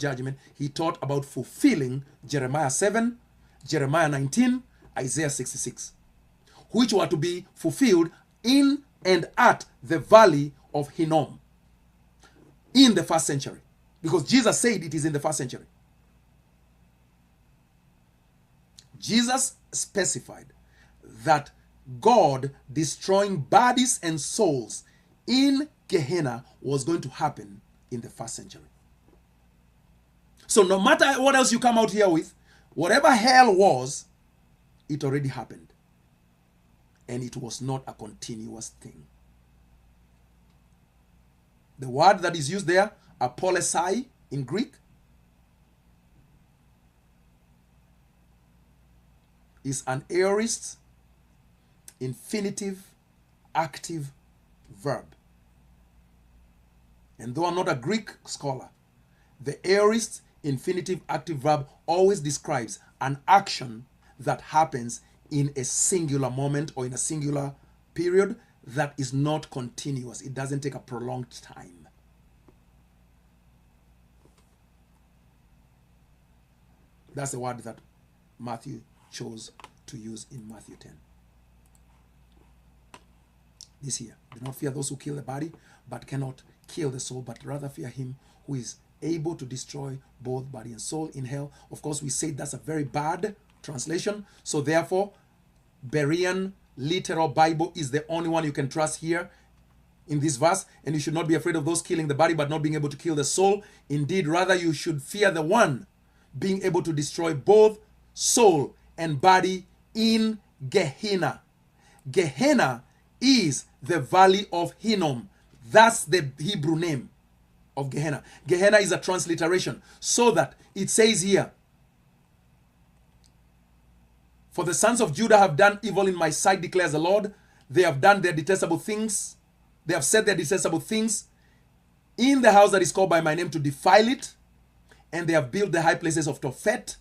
judgment, he taught about fulfilling Jeremiah 7, Jeremiah 19, Isaiah 66, which were to be fulfilled in and at the valley of Hinnom in the first century. Because Jesus said it is in the first century. Jesus specified that God destroying bodies and souls in Gehenna was going to happen in the first century. So no matter what else you come out here with, whatever hell was, it already happened. And it was not a continuous thing. The word that is used there, apolesai in Greek, is an aorist infinitive active verb. And though I'm not a Greek scholar, the aorist infinitive active verb always describes an action that happens in a singular moment or in a singular period that is not continuous. It doesn't take a prolonged time. That's the word that Matthew chose to use in Matthew 10. This here, do not fear those who kill the body, but cannot kill the soul, but rather fear him who is able to destroy both body and soul in hell. Of course, we say that's a very bad translation. So therefore, Berean literal Bible is the only one you can trust here in this verse. And you should not be afraid of those killing the body, but not being able to kill the soul. Indeed, rather you should fear the one being able to destroy both soul and body in Gehenna. Gehenna is the valley of Hinnom. That's the Hebrew name of Gehenna. Gehenna is a transliteration, so that it says here, for the sons of Judah have done evil in my sight, declares the Lord. They have done their detestable things. They have said their detestable things in the house that is called by my name to defile it. And they have built the high places of Tophet,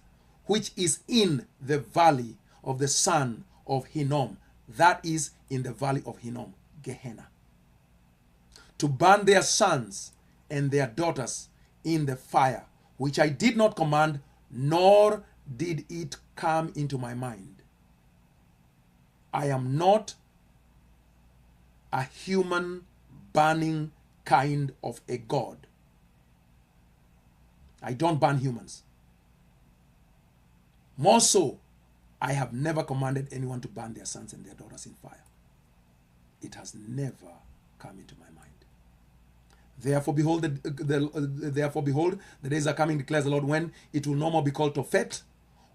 which is in the valley of the son of Hinnom. That is in the valley of Hinnom, Gehenna. To burn their sons and their daughters in the fire, which I did not command, nor did it come into my mind. I am not a human burning kind of a God. I don't burn humans. More so, I have never commanded anyone to burn their sons and their daughters in fire. It has never come into my mind. Therefore, behold, the days are coming, declares the Lord, when it will no more be called Tophet,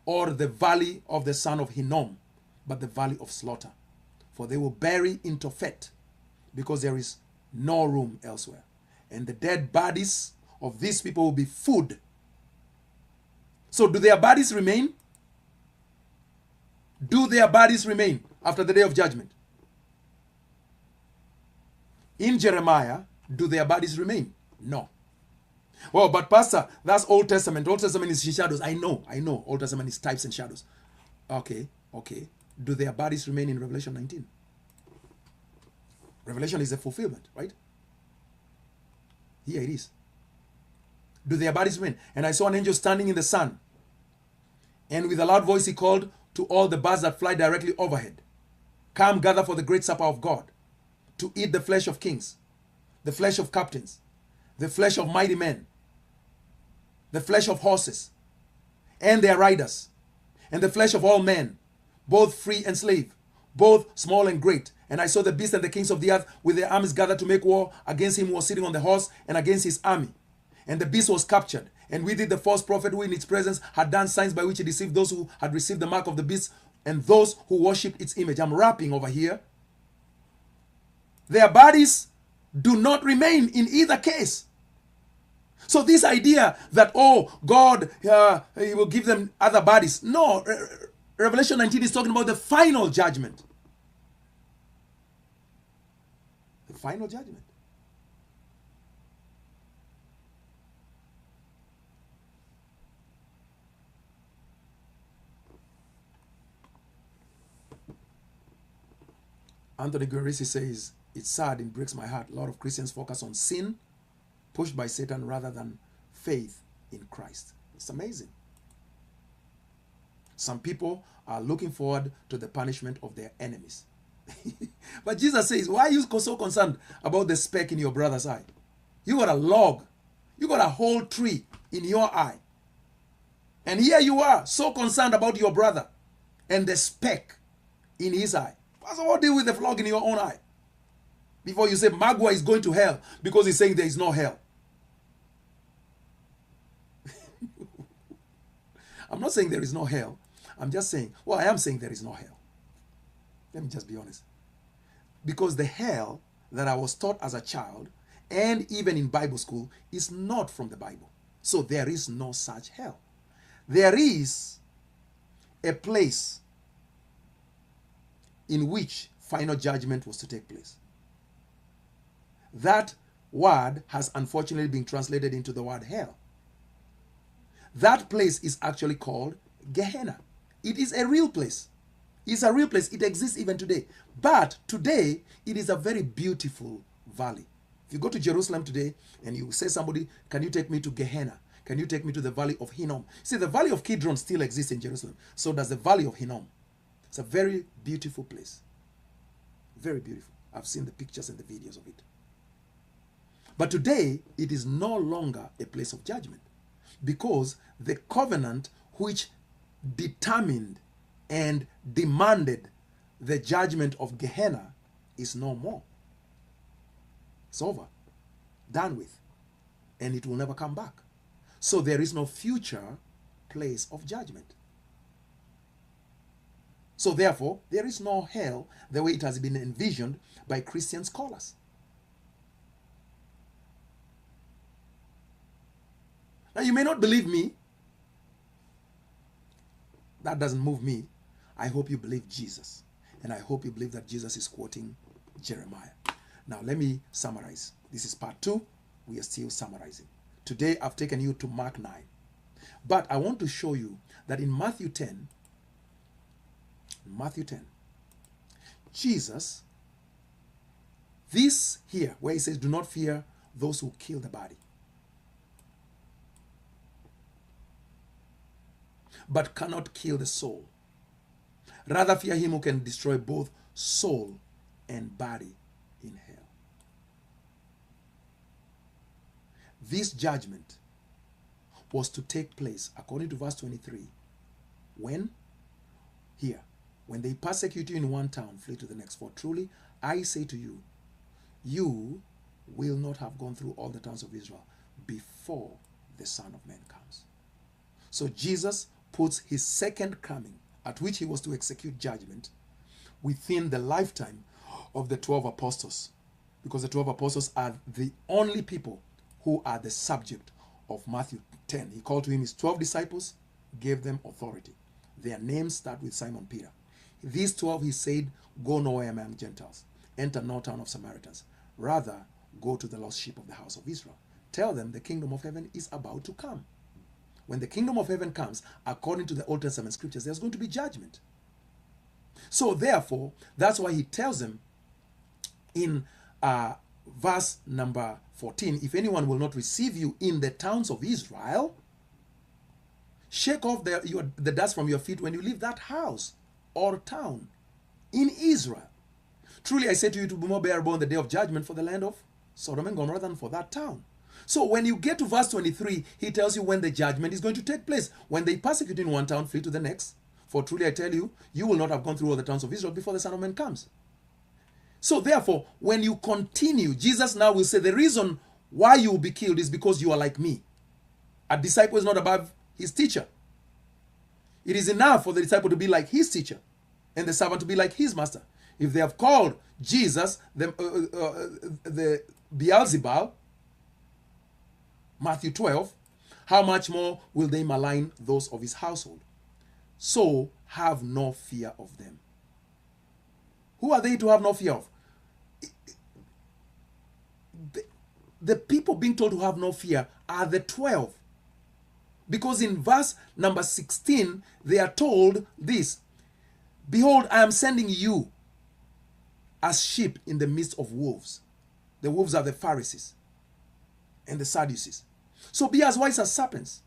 or the valley of the son of Hinnom, but the valley of slaughter. For they will bury in Tophet, because there is no room elsewhere. And the dead bodies of these people will be food. So do their bodies remain? Do their bodies remain after the day of judgment? In Jeremiah, do their bodies remain? No. Well, but Pastor, that's Old Testament. Old Testament is shadows. I know. Old Testament is types and shadows. Okay. Do their bodies remain in Revelation 19? Revelation is a fulfillment, right? Here it is. Do their bodies remain? And I saw an angel standing in the sun. And with a loud voice he called to all the birds that fly directly overhead. Come, gather for the great supper of God, to eat the flesh of kings, the flesh of captains, the flesh of mighty men, the flesh of horses, and their riders, and the flesh of all men, both free and slave, both small and great. And I saw the beast and the kings of the earth with their armies gathered to make war against him who was sitting on the horse and against his army. And the beast was captured, and with it the false prophet who in its presence had done signs by which he deceived those who had received the mark of the beast and those who worshipped its image. I'm wrapping over here. Their bodies do not remain in either case. So this idea that, oh, God, he will give them other bodies. No, Revelation 19 is talking about the final judgment. The final judgment. Anthony Guerrisi says, it's sad, it breaks my heart. A lot of Christians focus on sin, pushed by Satan rather than faith in Christ. It's amazing. Some people are looking forward to the punishment of their enemies. But Jesus says, why are you so concerned about the speck in your brother's eye? You got a log. You got a whole tree in your eye. And here you are, so concerned about your brother and the speck in his eye. So what deal with the log in your own eye? Before you say Magua is going to hell because he's saying there is no hell. I'm not saying there is no hell. I'm just saying, well, I am saying there is no hell. Let me just be honest. Because the hell that I was taught as a child and even in Bible school is not from the Bible. So there is no such hell. There is a place in which final judgment was to take place. That word has unfortunately been translated into the word hell. That place is actually called Gehenna. It is a real place. It's a real place. It exists even today. But today, it is a very beautiful valley. If you go to Jerusalem today and you say somebody, can you take me to Gehenna? Can you take me to the valley of Hinnom? See, the valley of Kidron still exists in Jerusalem. So does the valley of Hinnom. It's a very beautiful place. Very beautiful. I've seen the pictures and the videos of it. But today, it is no longer a place of judgment because the covenant which determined and demanded the judgment of Gehenna is no more. It's over. Done with. And it will never come back. So there is no future place of judgment. So therefore, there is no hell the way it has been envisioned by Christian scholars. Now you may not believe me. That doesn't move me. I hope you believe Jesus. And I hope you believe that Jesus is quoting Jeremiah. Now let me summarize. This is part 2. We are still summarizing. Today I've taken you to Mark 9. But I want to show you that in Matthew 10, Jesus, this here, where he says, do not fear those who kill the body, but cannot kill the soul. Rather fear him who can destroy both soul and body in hell. This judgment was to take place, according to verse 23, when? Here. When they persecute you in one town, flee to the next. For truly, I say to you, you will not have gone through all the towns of Israel before the Son of Man comes. So Jesus puts his second coming, at which he was to execute judgment, within the lifetime of the 12 apostles. Because the 12 apostles are the only people who are the subject of Matthew 10. He called to him his 12 disciples, gave them authority. Their names start with Simon Peter. These 12, he said, go nowhere among Gentiles. Enter no town of Samaritans. Rather, go to the lost sheep of the house of Israel. Tell them the kingdom of heaven is about to come. When the kingdom of heaven comes, according to the Old Testament scriptures, there's going to be judgment. So therefore, that's why he tells them in verse number 14, if anyone will not receive you in the towns of Israel, shake off the dust from your feet when you leave that house or town in Israel. Truly I say to you, to be more bearable in the day of judgment for the land of Sodom and Gomorrah than for that town. So when you get to verse 23, he tells you when the judgment is going to take place. When they persecute in one town, flee to the next. For truly I tell you, you will not have gone through all the towns of Israel before the Son of Man comes. So therefore, when you continue, Jesus now will say the reason why you will be killed is because you are like me. A disciple is not above his teacher. It is enough for the disciple to be like his teacher and the servant to be like his master. If they have called Jesus the Beelzebul, Matthew 12, how much more will they malign those of his household? So have no fear of them. Who are they to have no fear of? The people being told to have no fear are the 12. Because in verse number 16, they are told this, behold, I am sending you as sheep in the midst of wolves. The wolves are the Pharisees and the Sadducees. So be as wise as serpents.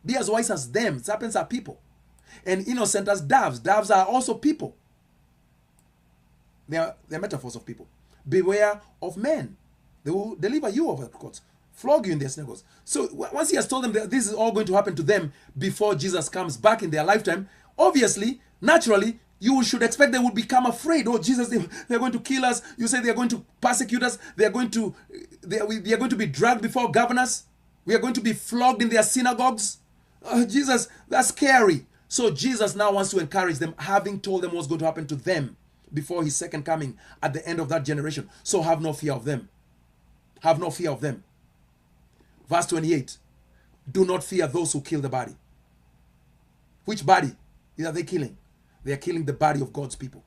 Be as wise as them. Serpents are people. And innocent as doves. Doves are also people. They're metaphors of people. Beware of men. They will deliver you over the courts, flog you in their synagogues. So once he has told them that this is all going to happen to them before Jesus comes back in their lifetime, obviously, naturally, you should expect they would become afraid. Oh, Jesus, they're going to kill us. You say they're going to persecute us. We are going to be dragged before governors. We are going to be flogged in their synagogues. Jesus, that's scary. So Jesus now wants to encourage them, having told them what's going to happen to them before his second coming at the end of that generation. So have no fear of them. Have no fear of them. Verse 28. Do not fear those who kill the body. Which body are they killing? They are killing the body of God's people.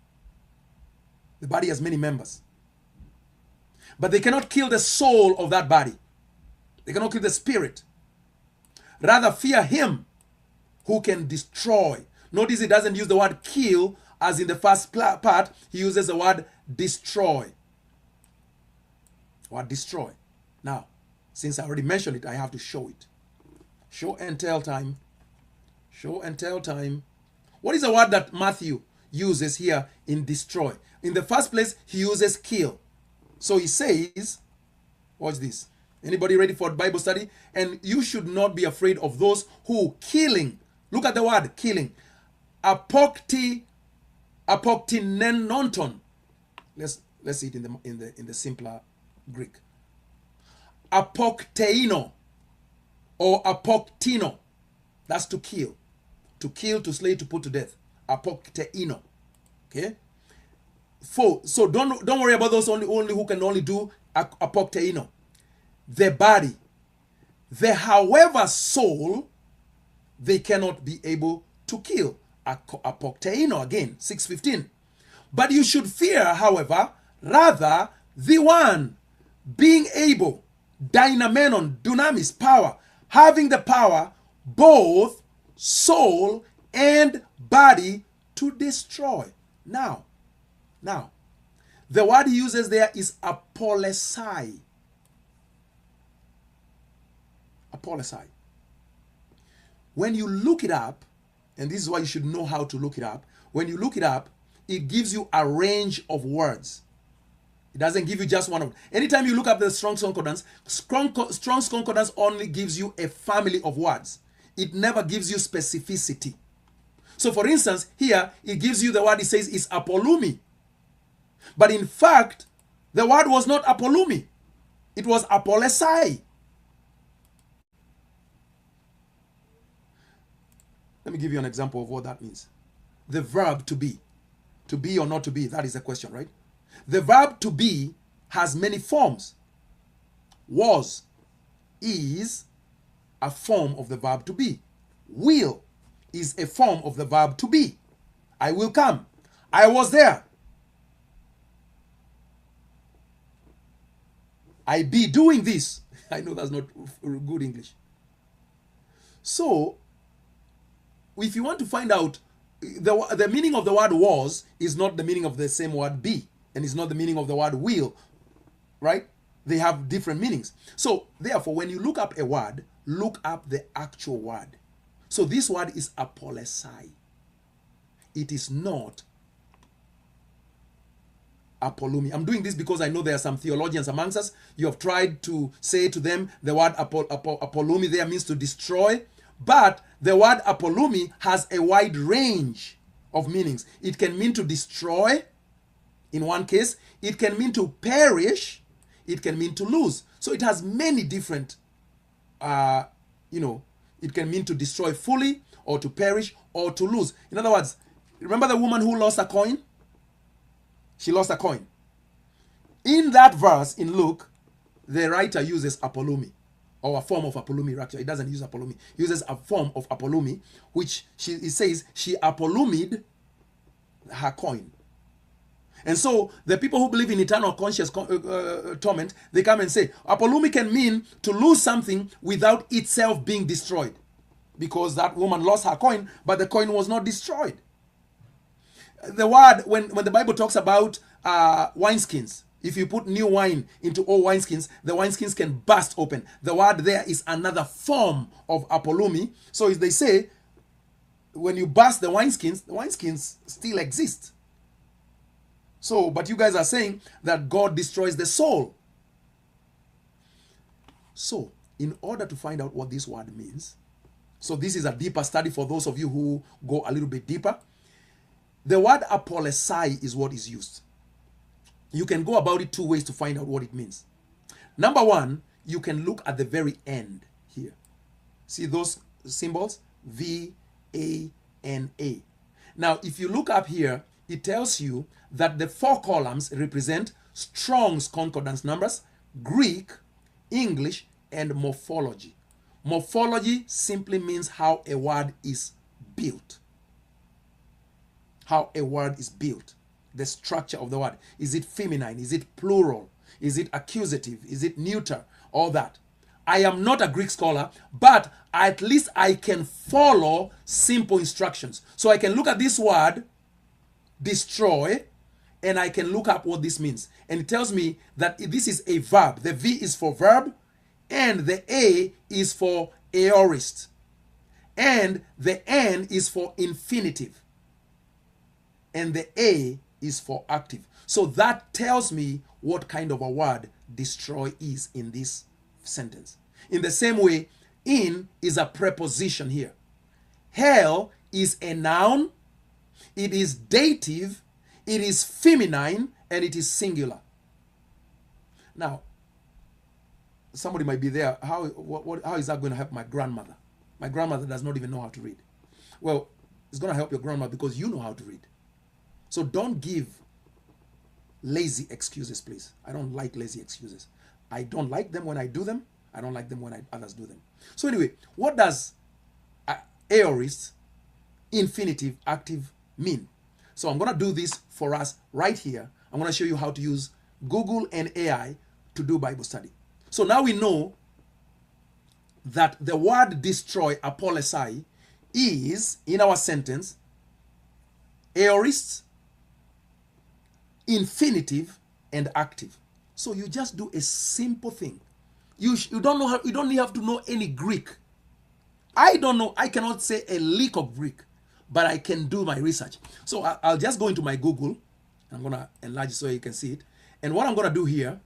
The body has many members. But they cannot kill the soul of that body. They cannot kill the spirit. Rather fear him who can destroy. Notice he doesn't use the word kill as in the first part. He uses the word destroy. Word destroy. Now, since I already mentioned it, I have to show it. Show and tell time. Show and tell time. What is the word that Matthew uses here in destroy? In the first place, he uses kill. So he says, watch this. Anybody ready for Bible study? And you should not be afraid of those who killing. Look at the word killing. Apoktinenonton. Let's see it in the simpler Greek. Apokteino or apoktino. That's to kill. To kill, to slay, to put to death. Apokteino. Okay? So don't worry about those only who can only do apokteino. The body. The however soul they cannot be able to kill. Apokteino again, 6:15. But you should fear, however, rather the one being able, dynamenon, dunamis, power, having the power, both soul and body to destroy. Now, the word he uses there is apolesai. Apolesai. When you look it up, and this is why you should know how to look it up, when you look it up, it gives you a range of words. It doesn't give you just one of them. Anytime you look up the Strong's Concordance, Strong's Concordance only gives you a family of words. It never gives you specificity. So for instance, here, it gives you the word it says is apolumi. But in fact, the word was not apolumi. It was apolesai. Let me give you an example of what that means. The verb to be. To be or not to be, that is the question, right? The verb to be has many forms. Was, is a form of the verb to be. Will is a form of the verb to be. I will come. I was there. I be doing this. I know that's not good English. So, if you want to find out, the meaning of the word was is not the meaning of the same word be, and it's not the meaning of the word will, right? They have different meanings. So, therefore, when you look up a word, look up the actual word. So, this word is apolesai. It is not apolumi. I'm doing this because I know there are some theologians amongst us. You have tried to say to them the word apolumi there means to destroy. But the word apolumi has a wide range of meanings. It can mean to destroy, in one case. It can mean to perish. It can mean to lose. So it has many different, it can mean to destroy fully, or to perish, or to lose. In other words, remember the woman who lost a coin? She lost a coin. In that verse in Luke, the writer uses apolumi, or a form of apolumi. Actually, it doesn't use apolumi. He uses a form of apolumi, which it says she apolumied her coin. And so the people who believe in eternal conscious torment, they come and say, apolumi can mean to lose something without itself being destroyed. Because that woman lost her coin, but the coin was not destroyed. The word, when the Bible talks about wineskins, If you put new wine into old wineskins, the wineskins can burst open. The word there is another form of apolumi. So as they say, when you burst the wineskins still exist. So, but you guys are saying that God destroys the soul. So, in order to find out what this word means, so this is a deeper study for those of you who go a little bit deeper. The word apolesai is what is used. You can go about it two ways to find out what it means. Number one, you can look at the very end here. See those symbols? V-A-N-A. Now, if you look up here, it tells you that the 4 columns represent Strong's Concordance numbers, Greek, English, and morphology. Morphology simply means how a word is built. How a word is built. The structure of the word. Is it feminine? Is it plural? Is it accusative? Is it neuter? All that. I am not a Greek scholar, but at least I can follow simple instructions. So I can look at this word, destroy, and I can look up what this means. And it tells me that this is a verb. The V is for verb, and the A is for aorist, and the N is for infinitive, and the A is for active. So that tells me what kind of a word destroy is in this sentence. In the same way, in is a preposition here. Hell is a noun, it is dative, it is feminine, and it is singular. Now, somebody might be there, how is that going to help my grandmother? My grandmother does not even know how to read. Well, it's going to help your grandmother because you know how to read. So don't give lazy excuses, please. I don't like lazy excuses. I don't like them when I do them. I don't like them when others do them. So anyway, what does aorist, infinitive, active mean? So I'm going to do this for us right here. I'm going to show you how to use Google and AI to do Bible study. So now we know that the word destroy, apolesai, is, in our sentence, aorist, infinitive, and active. So you just do a simple thing. You don't have to know any Greek. I don't know. I cannot say a lick of Greek, but I can do my research. So I'll just go into my Google. I'm going to enlarge it so you can see it. And what I'm going to do here,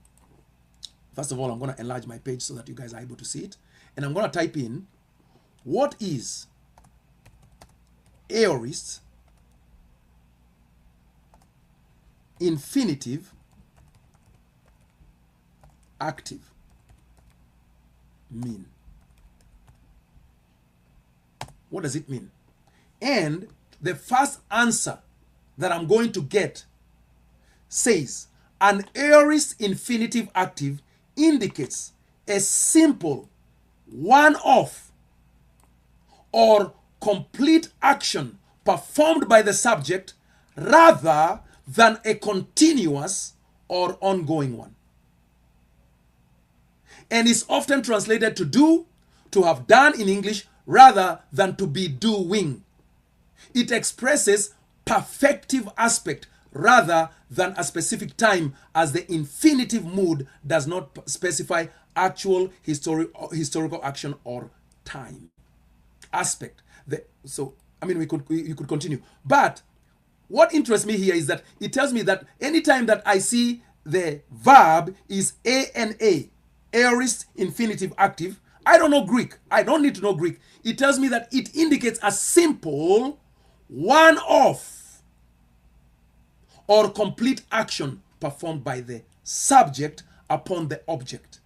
first of all, I'm going to enlarge my page so that you guys are able to see it. And I'm going to type in, what is aorist, infinitive, active mean? What does it mean? And the first answer that I'm going to get says, an aorist infinitive active indicates a simple one-off or complete action performed by the subject rather than a continuous or ongoing one, and is often translated to do, to have done in English, rather than to be doing. It expresses perfective aspect rather than a specific time, as the infinitive mood does not specify actual historical action or time. Aspect. So, I mean, you could continue. But what interests me here is that it tells me that anytime that I see the verb is A-N-A, aorist infinitive active, I don't know Greek. I don't need to know Greek. It tells me that it indicates a simple one-off or complete action performed by the subject upon the object,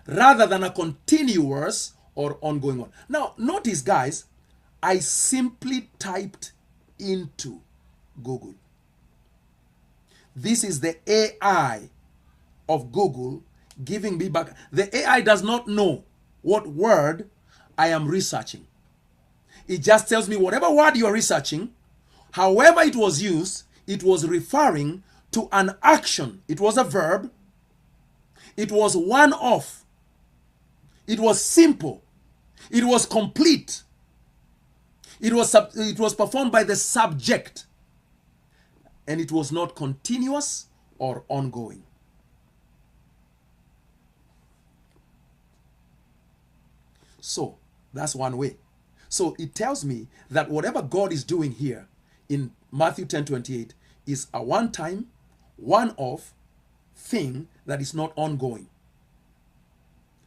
rather than a continuous or ongoing one. Now, notice, guys, I simply typed into Google. This is the AI of Google giving me back. The AI does not know what word I am researching. It just tells me whatever word you are researching, however it was used, it was referring to an action. It was a verb. It was one-off. It was simple. It was complete. It was performed by the subject. And it was not continuous or ongoing. So that's one way. So it tells me that whatever God is doing here in Matthew 10:28 is a one-time, one-off thing that is not ongoing.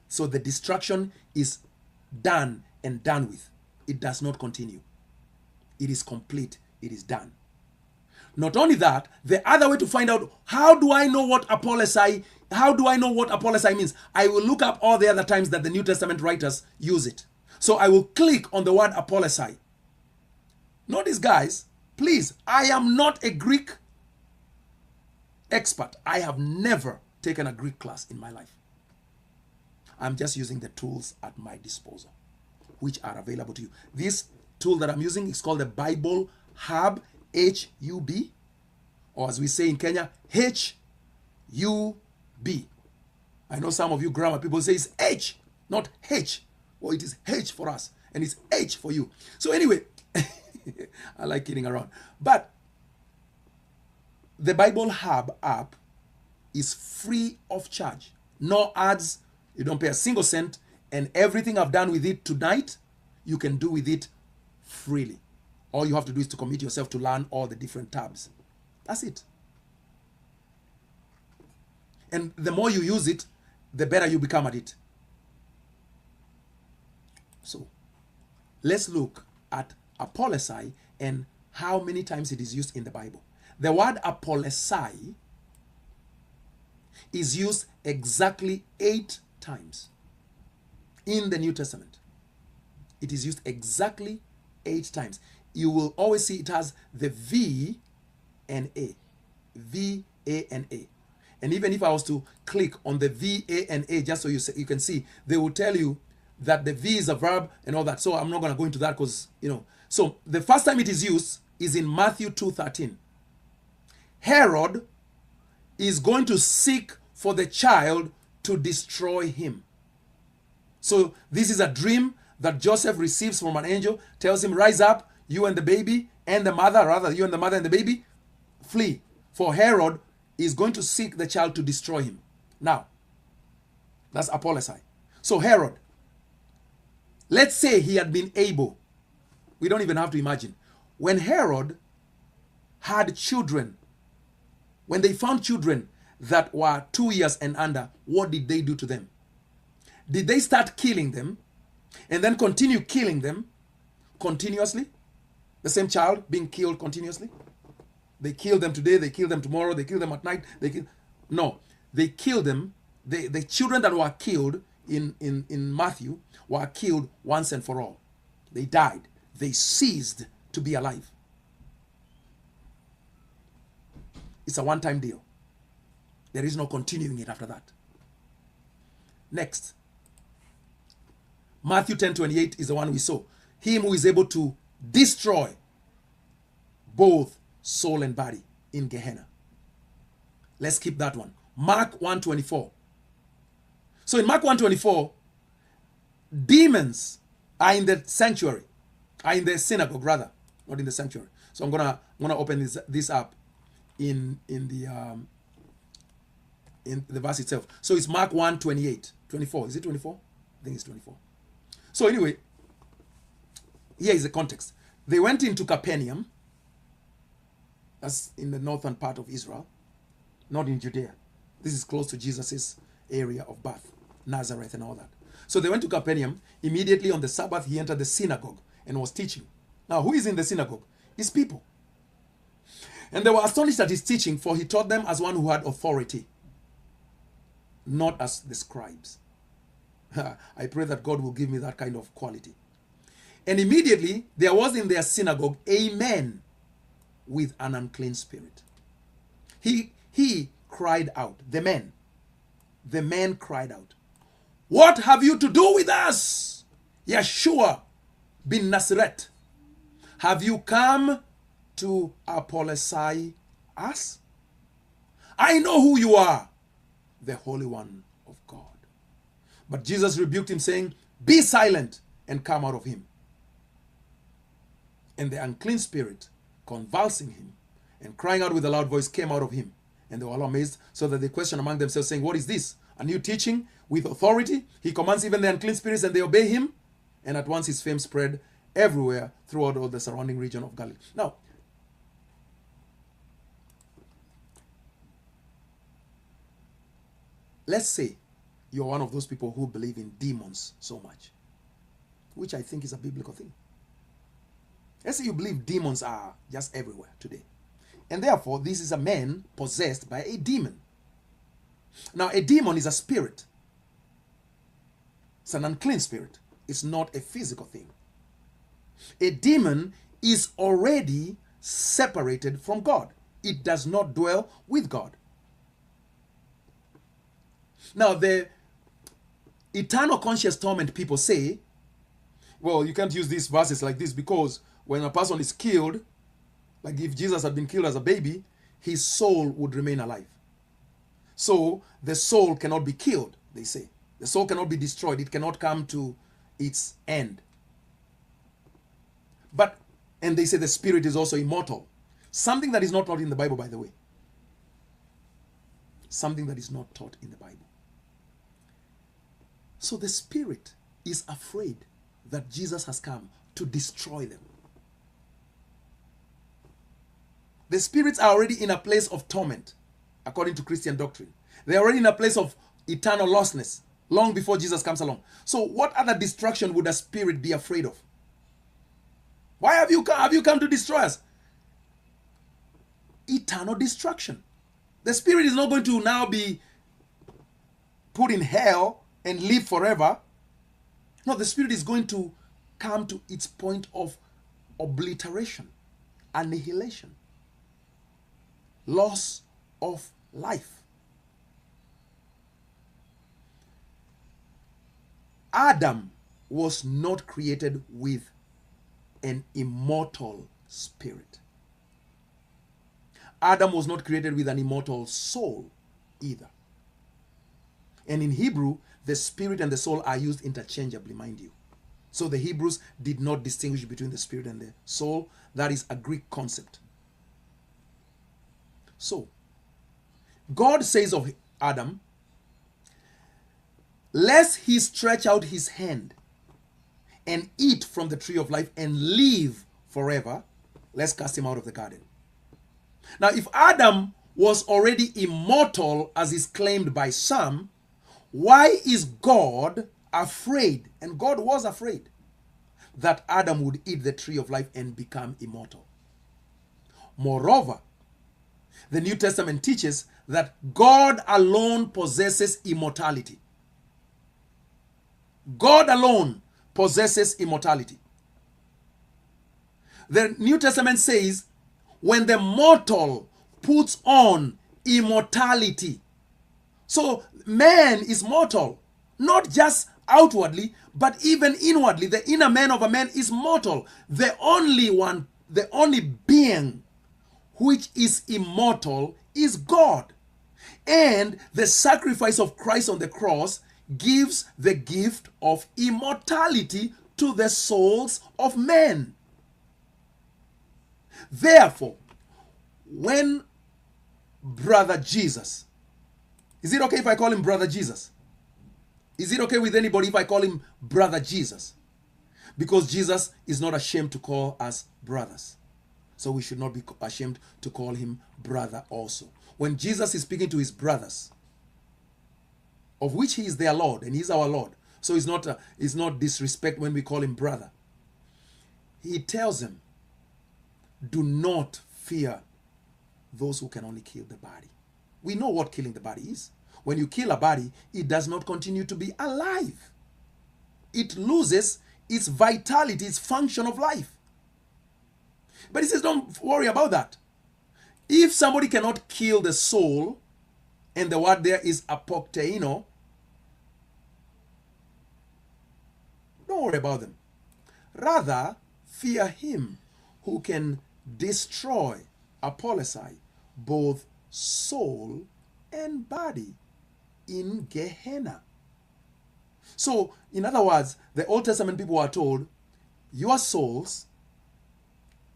So the destruction is done and done with. It does not continue. It is complete. It is done. Not only that, the other way to find out how do I know what apolesai means? I will look up all the other times that the New Testament writers use it. So I will click on the word apolesai. Notice, guys, please, I am not a Greek expert. I have never taken a Greek class in my life. I'm just using the tools at my disposal, which are available to you. This tool that I'm using is called the Bible Hub, H-U-B, or as we say in Kenya, H-U-B. I know some of you grammar people say it's H, not H. Well, it is H for us, and it's H for you. So anyway, I like kidding around. But the Bible Hub app is free of charge. No ads. You don't pay a single cent. And everything I've done with it tonight, you can do with it freely. All you have to do is to commit yourself to learn all the different tabs. That's it. And the more you use it, the better you become at it. So, let's look at apolesai and how many times it is used in the Bible. The word apolesai is used exactly 8 times in the New Testament. It is used exactly 8 times. You will always see it has the V and A. V, A, and A. And even if I was to click on the V, A, and A, just so you can see, they will tell you that the V is a verb and all that. So I'm not going to go into that because, So the first time it is used is in Matthew 2:13. Herod is going to seek for the child to destroy him. So this is a dream that Joseph receives from an angel, tells him, rise up, you and the baby and the mother, rather you and the mother and the baby, flee. For Herod is going to seek the child to destroy him. Now, that's apolesai. So Herod, let's say he had been able, we don't even have to imagine, when Herod had children, when they found children that were 2 years and under, what did they do to them? Did they start killing them and then continue killing them continuously? The same child being killed continuously? They kill them today, they kill them tomorrow, they kill them at night. No, they kill them. The children that were killed in Matthew were killed once and for all. They died. They ceased to be alive. It's a one-time deal. There is no continuing it after that. Next. Matthew 10:28 is the one we saw. Him who is able to destroy both soul and body in Gehenna. Let's keep that one. Mark 1:24. So in Mark 1:24, demons are in the sanctuary, are in the synagogue rather, not in the sanctuary. So I'm gonna open this up in the verse itself. So it's Mark 1:28, 24. Is it 24? I think it's 24. So anyway, here is the context. They went into Capernaum. That's in the northern part of Israel, not in Judea. This is close to Jesus's area of birth, Nazareth and all that. So they went to Capernaum. Immediately on the Sabbath, he entered the synagogue and was teaching. Now, who is in the synagogue? His people. And they were astonished at his teaching, for he taught them as one who had authority, not as the scribes. I pray that God will give me that kind of quality. And immediately there was in their synagogue a man with an unclean spirit. He cried out. The man cried out, "What have you to do with us, Yeshua bin Nazareth? Have you come to apolesai us? I know who you are, the Holy One of God." But Jesus rebuked him, saying, "Be silent and come out of him." And the unclean spirit, convulsing him and crying out with a loud voice, came out of him. And they were all amazed, so that they questioned among themselves, saying, what is this? A new teaching with authority? He commands even the unclean spirits, and they obey him. And at once his fame spread everywhere throughout all the surrounding region of Galilee. Now, let's say you're one of those people who believe in demons so much, which I think is a biblical thing. Let's say you believe demons are just everywhere today. And therefore, this is a man possessed by a demon. Now, a demon is a spirit. It's an unclean spirit. It's not a physical thing. A demon is already separated from God. It does not dwell with God. Now, the eternal conscious torment people say, well, you can't use these verses like this because when a person is killed, like if Jesus had been killed as a baby, his soul would remain alive. So the soul cannot be killed, they say. The soul cannot be destroyed. It cannot come to its end. And they say the spirit is also immortal. Something that is not taught in the Bible, by the way. Something that is not taught in the Bible. So the spirit is afraid that Jesus has come to destroy them. The spirits are already in a place of torment, according to Christian doctrine. They are already in a place of eternal lostness, long before Jesus comes along. So what other destruction would a spirit be afraid of? Why have you come to destroy us? Eternal destruction. The spirit is not going to now be put in hell and live forever. No, the spirit is going to come to its point of obliteration, annihilation, loss of life. Adam was not created with an immortal spirit. Adam was not created with an immortal soul either. And in Hebrew, the spirit and the soul are used interchangeably, mind you. So the Hebrews did not distinguish between the spirit and the soul. That is a Greek concept. So, God says of Adam, lest he stretch out his hand and eat from the tree of life and live forever, let's cast him out of the garden. Now, if Adam was already immortal, as is claimed by some, why is God afraid? And God was afraid that Adam would eat the tree of life and become immortal. Moreover, the New Testament teaches that God alone possesses immortality. God alone possesses immortality. The New Testament says, when the mortal puts on immortality. So man is mortal, not just outwardly, but even inwardly. The inner man of a man is mortal. The only being which is immortal is God. And the sacrifice of Christ on the cross gives the gift of immortality to the souls of men. Therefore, when Brother Jesus, is it okay if I call him Brother Jesus? Is it okay with anybody if I call him Brother Jesus? Because Jesus is not ashamed to call us brothers. So we should not be ashamed to call him brother also. When Jesus is speaking to his brothers, of which he is their Lord, and he is our Lord, so it's not disrespect when we call him brother. He tells them, do not fear those who can only kill the body. We know what killing the body is. When you kill a body, it does not continue to be alive. It loses its vitality, its function of life. But he says, don't worry about that. If somebody cannot kill the soul, and the word there is apokteino, don't worry about them. Rather, fear him who can destroy, apolesai, both soul and body in Gehenna. So, in other words, the Old Testament people are told, your souls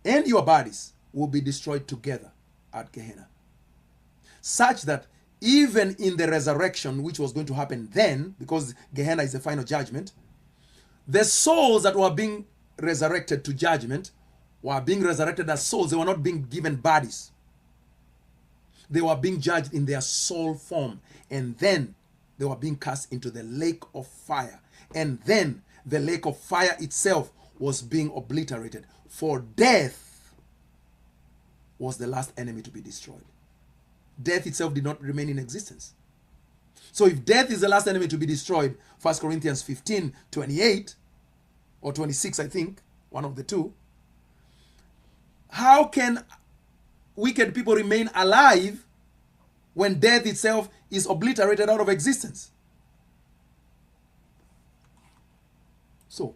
and your bodies will be destroyed together at Gehenna. such that even in the resurrection, which was going to happen then, because Gehenna is the final judgment, the souls that were being resurrected to judgment were being resurrected as souls. They were not being given bodies. They were being judged in their soul form. And then they were being cast into the lake of fire. And then the lake of fire itself was being obliterated. For death was the last enemy to be destroyed. Death itself did not remain in existence. So if death is the last enemy to be destroyed, 1 Corinthians 15:28 or 26, I think, one of the two, how can wicked people remain alive when death itself is obliterated out of existence? So,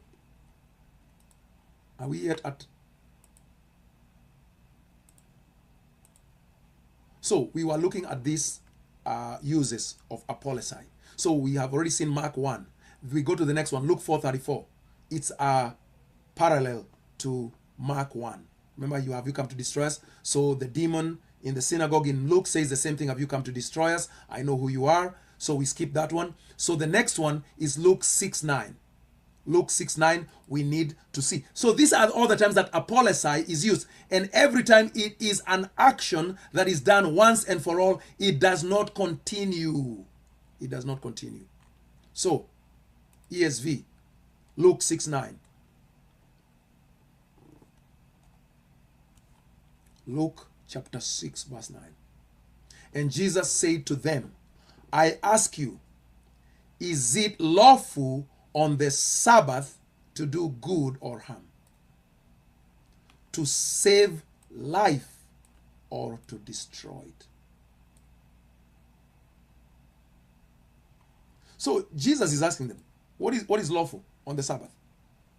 are we yet at... So, we were looking at these uses of apolesai. So, we have already seen Mark 1. If we go to the next one, Luke 4:34. It's a parallel to Mark 1. Remember, have you come to destroy us? So, the demon in the synagogue in Luke says the same thing. Have you come to destroy us? I know who you are. So, we skip that one. So, the next one is Luke 6:9. Luke 6:9, we need to see. So these are all the times that apolesai is used. And every time it is an action that is done once and for all, it does not continue. It does not continue. So, ESV, Luke 6:9. Luke chapter 6, verse 9. And Jesus said to them, I ask you, is it lawful on the Sabbath to do good or harm? To save life or to destroy it? So Jesus is asking them, what is lawful on the Sabbath?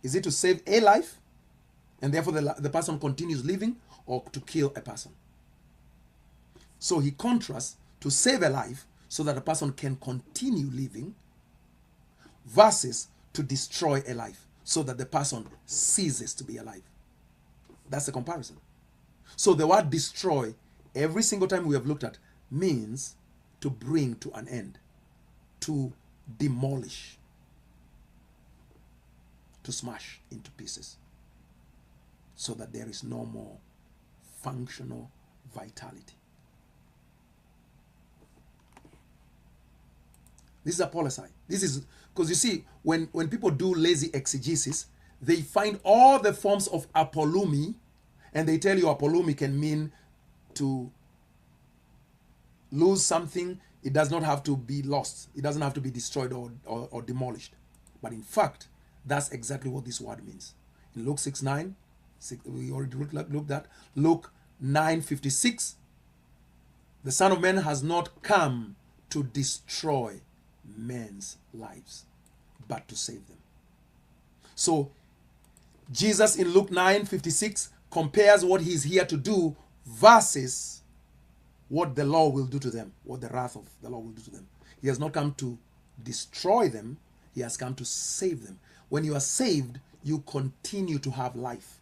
Is it to save a life and therefore the person continues living, or to kill a person? So he contrasts to save a life so that a person can continue living versus to destroy a life so that the person ceases to be alive. That's the comparison. So the word destroy, every single time we have looked at, means to bring to an end, to demolish, to smash into pieces, so that there is no more functional vitality. This is apolesai. This is because you see, when people do lazy exegesis, they find all the forms of apolumi, and they tell you apolumi can mean to lose something. It does not have to be lost. It doesn't have to be destroyed or demolished. But in fact, that's exactly what this word means. In Luke 6:9, we already looked at. Luke 9:56, the Son of Man has not come to destroy men's lives, but to save them. So Jesus in Luke 9:56 compares what he's here to do versus what the law will do to them, what the wrath of the law will do to them. He has not come to destroy them, he has come to save them. When you are saved, you continue to have life.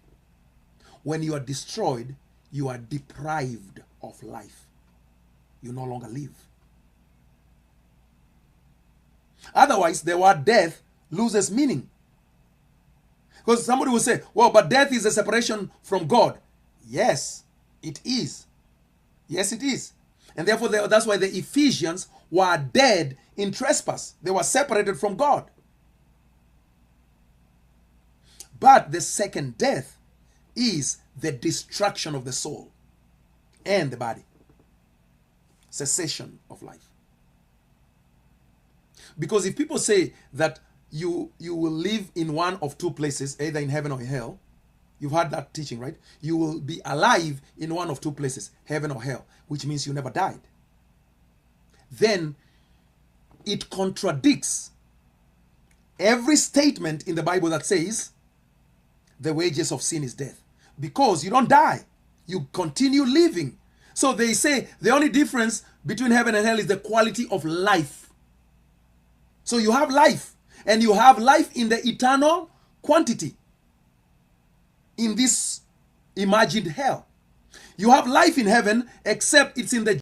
When you are destroyed, you are deprived of life. You no longer live. Otherwise, the word death loses meaning. Because somebody will say, well, but death is a separation from God. Yes, it is. Yes, it is. And therefore, that's why the Ephesians were dead in trespass. They were separated from God. But the second death is the destruction of the soul and the body. Cessation of life. Because if people say that you will live in one of two places, either in heaven or in hell, you've heard that teaching, right? You will be alive in one of two places, heaven or hell, which means you never died. Then it contradicts every statement in the Bible that says the wages of sin is death. Because you don't die, you continue living. So they say the only difference between heaven and hell is the quality of life. So you have life, and you have life in the eternal quantity in this imagined hell. You have life in heaven, except it's in the